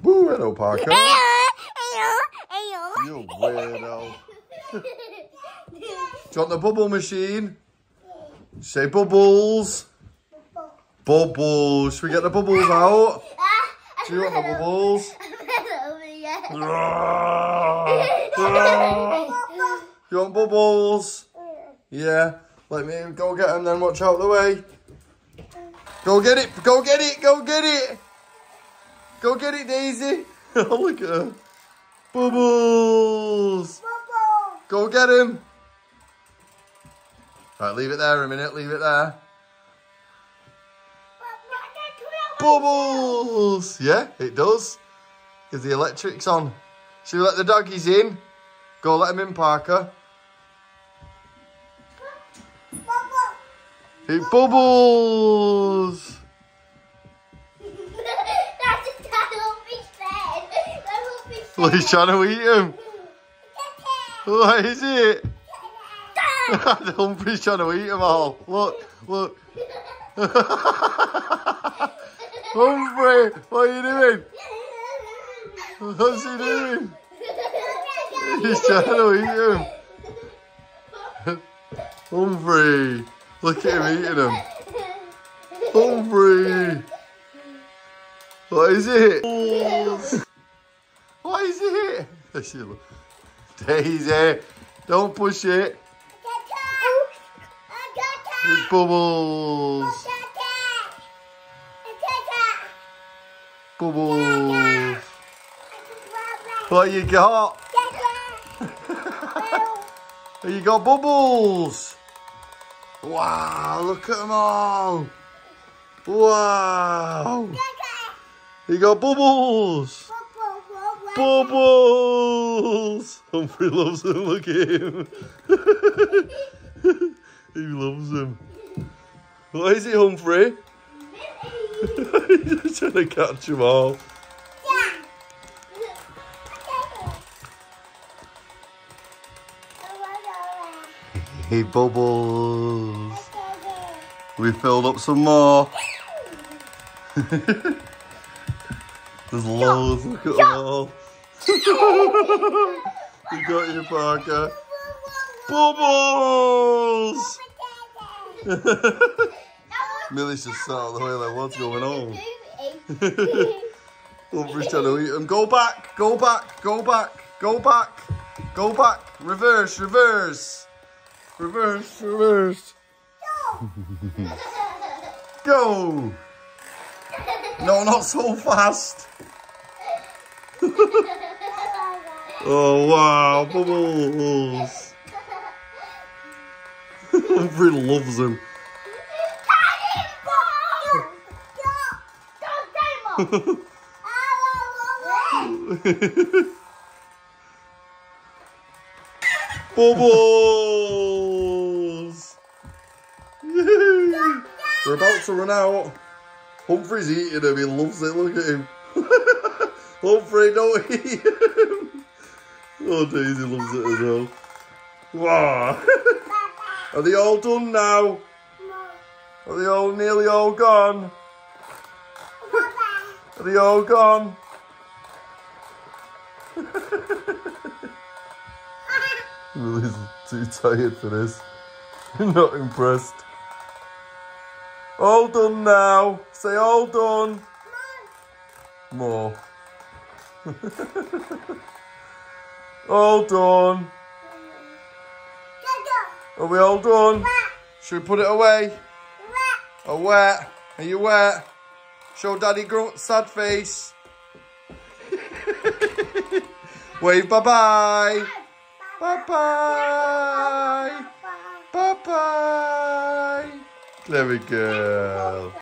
Boo, hello, Parker. You weirdo. Do you want the bubble machine? Say bubbles. Bubbles. Should we get the bubbles out? Do you want the bubbles? You want bubbles? Yeah. Let me go get them then. Watch out the way. Go get it. Go get it. Go get it. Go get it, Daisy. Oh, look at her. Bubbles. Go get him. Right, leave it there a minute. Leave it there. Bubbles. Yeah, it does. Because the electric's on. Should we let the doggies in? Go let them in, Parker. It bubbles. Well, he's trying to eat him. What is it? Humphrey's trying to eat them all. Look, look. Humphrey, what are you doing? What's he doing? He's trying to eat him. Humphrey, look at him eating them. Humphrey. What is it? What is it? Daisy, don't push it. It's bubbles. Bubbles. What you got? You got bubbles. Wow, look at them all. Wow. You got bubbles. Bubbles. Humphrey loves them. Look at him. He loves them. What is it, Humphrey? He's trying to catch them all. Hey, bubbles. We filled up some more. There's loads, look at them all. You got your Parker. Bubbles! Millie's just sat out the way like, what's going on? Humphrey's trying to eat them. Go back, go back, go back, go back, go back. Reverse, reverse. Reverse, reverse. Go! No, not so fast. Oh, wow, bubbles. Humphrey loves him. Bubbles! They're about to run out. Humphrey's eating him, he loves it, look at him. Humphrey, don't eat him. Oh, Daisy loves it as well. Wow. Are they all done now? Are they all nearly all gone? Are they all gone? Lily's too tired for this. Not impressed. All done now. Say all done. More. All done. Are we all done? Should we put it away? Oh, wet. Are you wet? Show Daddy grunt sad face. Wave bye-bye. Bye-bye. Bye-bye. There we go.